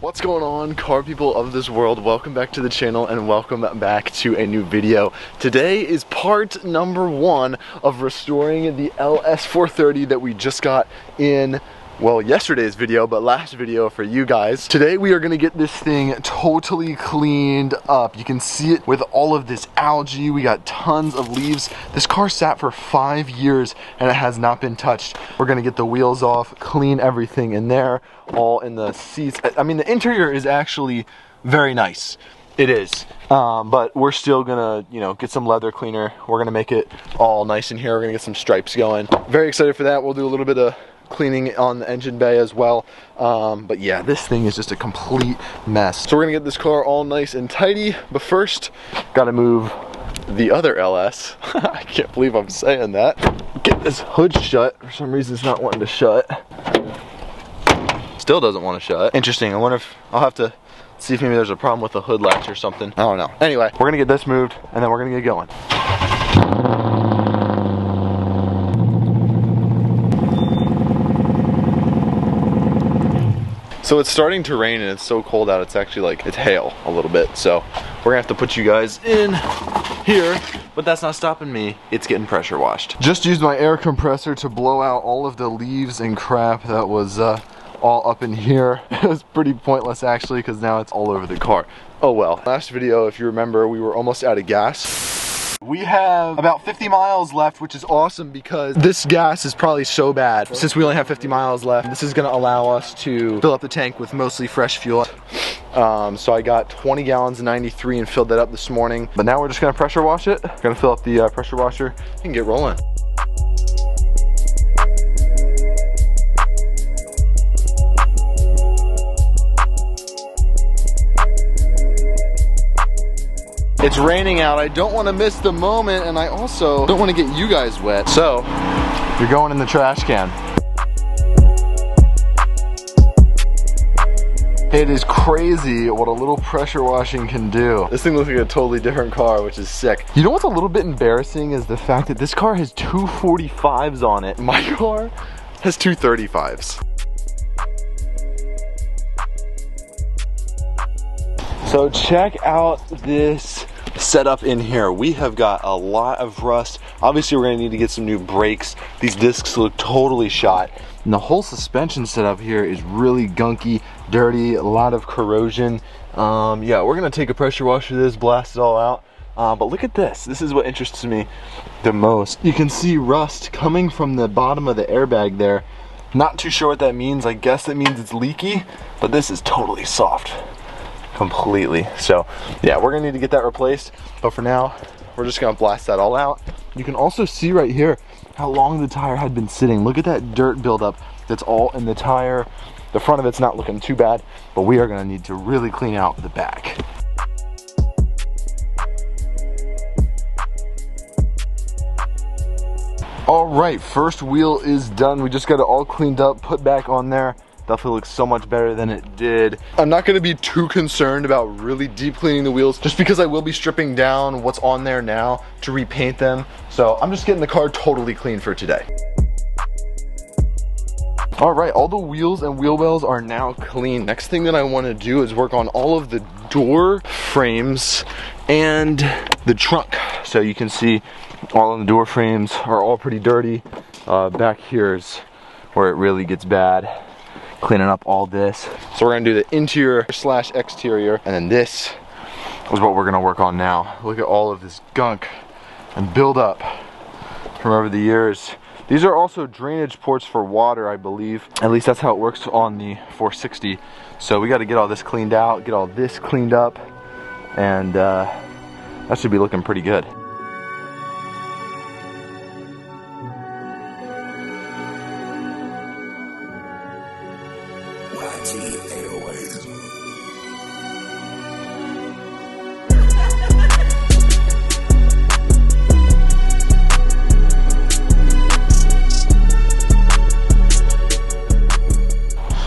What's going on, car people of this world? Welcome back to the channel and welcome back to a new video. Today is part number 1 of restoring the LS430 that we just got in, well, yesterday's video, but last video for you guys. Today we are gonna get this thing totally cleaned up. You can see it with all of this algae. We got tons of leaves. This car sat for 5 years and it has not been touched. We're gonna get the wheels off, clean everything in there, all in the seats. I mean, the interior is actually very nice. It is, but we're still gonna, get some leather cleaner. We're gonna make it all nice in here. We're gonna get some stripes going. Very excited for that. We'll do a little bit of cleaning on the engine bay as well. But yeah, this thing is just a complete mess. So we're gonna get this car all nice and tidy, but first, gotta move the other LS. I can't believe I'm saying that. Get this hood shut. For some reason it's not wanting to shut. Still doesn't want to shut. Interesting. I wonder if I'll have to see if maybe there's a problem with the hood latch or something. I don't know. Anyway, we're gonna get this moved and then we're gonna get going. So it's starting to rain and it's so cold out, it's actually like, it's hail a little bit. So we're gonna have to put you guys in here, but that's not stopping me. It's getting pressure washed. Just used my air compressor to blow out all of the leaves and crap that was all up in here. It was pretty pointless actually, because now it's all over the car. Oh well. Last video, if you remember, we were almost out of gas. We have about 50 miles left, which is awesome because this gas is probably so bad. Since we only have 50 miles left, this is gonna allow us to fill up the tank with mostly fresh fuel. So I got 20 gallons of 93 and filled that up this morning. But now we're just gonna pressure wash it. Gonna fill up the pressure washer and get rolling. It's raining out. I don't want to miss the moment, and I also don't want to get you guys wet. So, you're going in the trash can. It is crazy what a little pressure washing can do. This thing looks like a totally different car, which is sick. You know what's a little bit embarrassing is the fact that this car has 245s on it. My car has 235s. So check out this setup in here. We have got a lot of rust. Obviously we're gonna need to get some new brakes. These discs look totally shot. And the whole suspension setup here is really gunky, dirty, a lot of corrosion. Yeah, we're gonna take a pressure washer of this, blast it all out. But look at this. This is what interests me the most. You can see rust coming from the bottom of the airbag there. Not too sure what that means. I guess that means it's leaky, but this is totally soft. Completely. So yeah, we're gonna need to get that replaced, but for now we're just gonna blast that all out. You can also see right here how long the tire had been sitting. Look at that dirt buildup that's all in the tire. The front of it's not looking too bad, but we are gonna need to really clean out the back. All right, first wheel is done. We just got it all cleaned up, put back on there. Definitely looks so much better than it did. I'm not gonna be too concerned about really deep cleaning the wheels just because I will be stripping down what's on there now to repaint them. So I'm just getting the car totally clean for today. All right, all the wheels and wheel wells are now clean. Next thing that I wanna do is work on all of the door frames and the trunk. So you can see all of the door frames are all pretty dirty. Back here is where it really gets bad. Cleaning up all this. So we're gonna do the interior slash exterior, and then this is what we're gonna work on now. Look at all of this gunk and build up from over the years. These are also drainage ports for water, I believe. At least that's how it works on the 460. So we gotta get all this cleaned out, get all this cleaned up, and that should be looking pretty good.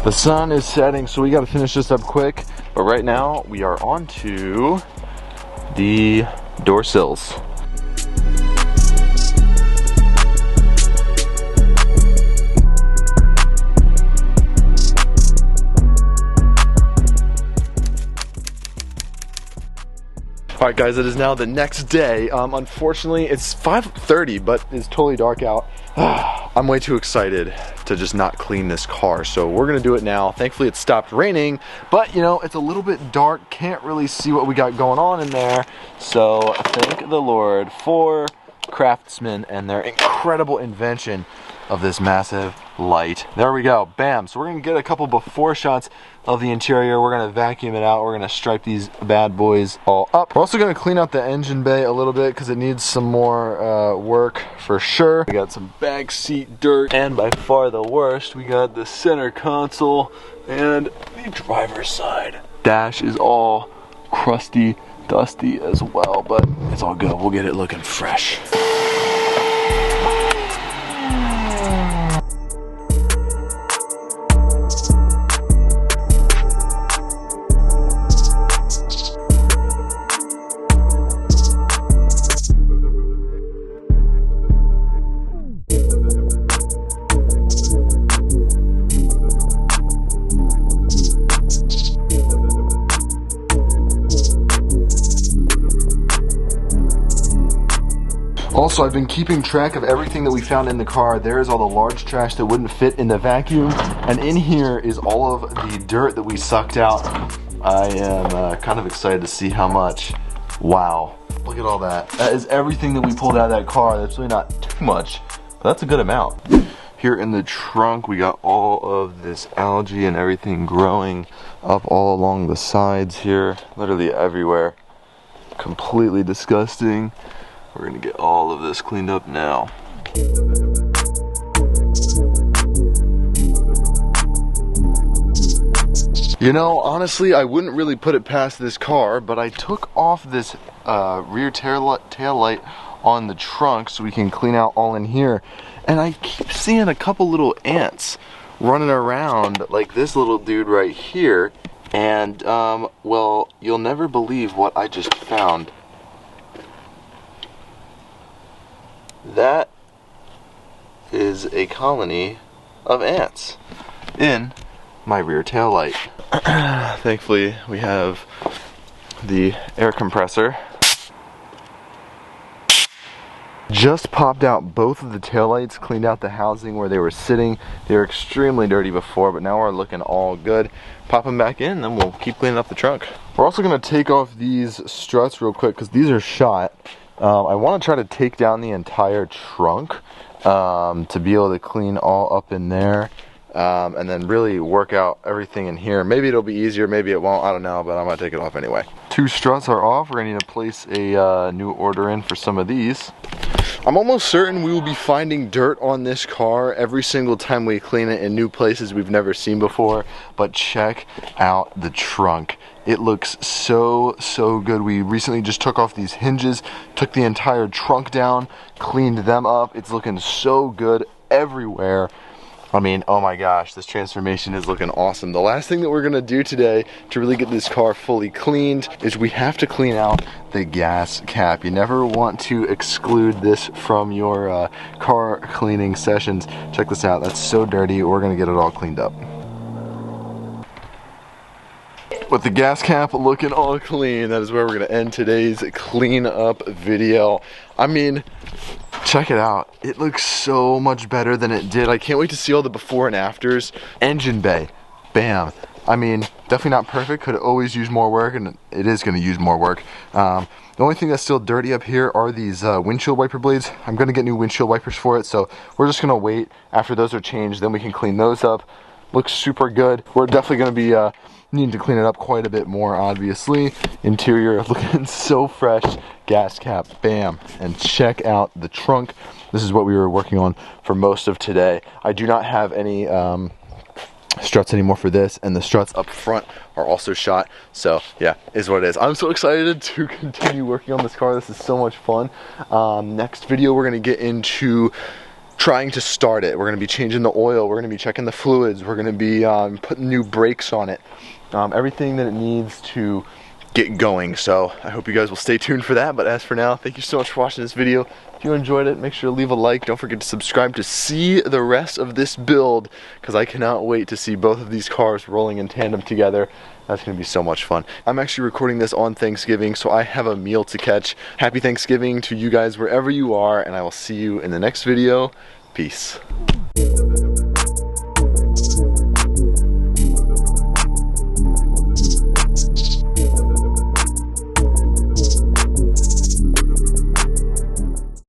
The sun is setting, so we got to finish this up quick. But right now, we are on to the door sills. Alright guys, it is now the next day. Unfortunately, it's 5:30, but it's totally dark out. I'm way too excited to just not clean this car, so we're gonna do it now. Thankfully, it stopped raining, but you know, it's a little bit dark. Can't really see what we got going on in there. So thank the Lord for Craftsman and their incredible invention of this massive light. There we go, bam. So we're gonna get a couple before shots of the interior. We're gonna vacuum it out. We're gonna stripe these bad boys all up. We're also gonna clean out the engine bay a little bit because it needs some more work for sure. We got some back seat dirt, and by far the worst, we got the center console and the driver's side. Dash is all crusty, dusty as well, but it's all good. We'll get it looking fresh. Also, I've been keeping track of everything that we found in the car. There is all the large trash that wouldn't fit in the vacuum, and in here is all of the dirt that we sucked out. I am kind of excited to see how much. Wow, look at all that. That is everything that we pulled out of that car. That's really not too much, but that's a good amount. Here in the trunk, we got all of this algae and everything growing up all along the sides here, literally everywhere. Completely disgusting. We're gonna get all of this cleaned up now. You know, honestly, I wouldn't really put it past this car, but I took off this rear tail light on the trunk so we can clean out all in here. And I keep seeing a couple little ants running around, like this little dude right here. And, well, you'll never believe what I just found. That is a colony of ants in my rear tail light. Thankfully, we have the air compressor. Just popped out both of the taillights, cleaned out the housing where they were sitting. They were extremely dirty before, but now we're looking all good. Pop them back in, then we'll keep cleaning up the trunk. We're also gonna take off these struts real quick because these are shot. I want to try to take down the entire trunk to be able to clean all up in there and then really work out everything in here. Maybe it'll be easier, maybe it won't, I don't know, but I'm going to take it off anyway. Two struts are off. We're going to need to place a new order in for some of these. I'm almost certain we will be finding dirt on this car every single time we clean it in new places we've never seen before, but check out the trunk. It looks so good. We recently just took off these hinges, took the entire trunk down, cleaned them up. It's looking so good everywhere. I mean, oh my gosh, this transformation is looking awesome. The last thing that we're gonna do today to really get this car fully cleaned is we have to clean out the gas cap. You never want to exclude this from your car cleaning sessions. Check this out, that's so dirty. We're gonna get it all cleaned up. With the gas cap looking all clean, that is where we're gonna end today's clean up video. I mean, check it out. It looks so much better than it did. I can't wait to see all the before and afters. Engine bay, bam. I mean, definitely not perfect. Could always use more work, and it is gonna use more work. The only thing that's still dirty up here are these windshield wiper blades. I'm gonna get new windshield wipers for it, so we're just gonna wait after those are changed, then we can clean those up. Looks super good. We're definitely gonna be needing to clean it up quite a bit more, obviously. Interior looking so fresh. Gas cap, bam. And check out the trunk. This is what we were working on for most of today. I do not have any struts anymore for this, and the struts up front are also shot. So yeah, is what it is. I'm so excited to continue working on this car. This is so much fun. Next video, we're gonna get into trying to start it. We're gonna be changing the oil. We're gonna be checking the fluids. We're gonna be putting new brakes on it. Everything that it needs to get going. So I hope you guys will stay tuned for that. But as for now, thank you so much for watching this video. If you enjoyed it, make sure to leave a like. Don't forget to subscribe to see the rest of this build, because I cannot wait to see both of these cars rolling in tandem together. That's gonna be so much fun. I'm actually recording this on Thanksgiving, so I have a meal to catch. Happy Thanksgiving to you guys wherever you are, and I will see you in the next video. Peace.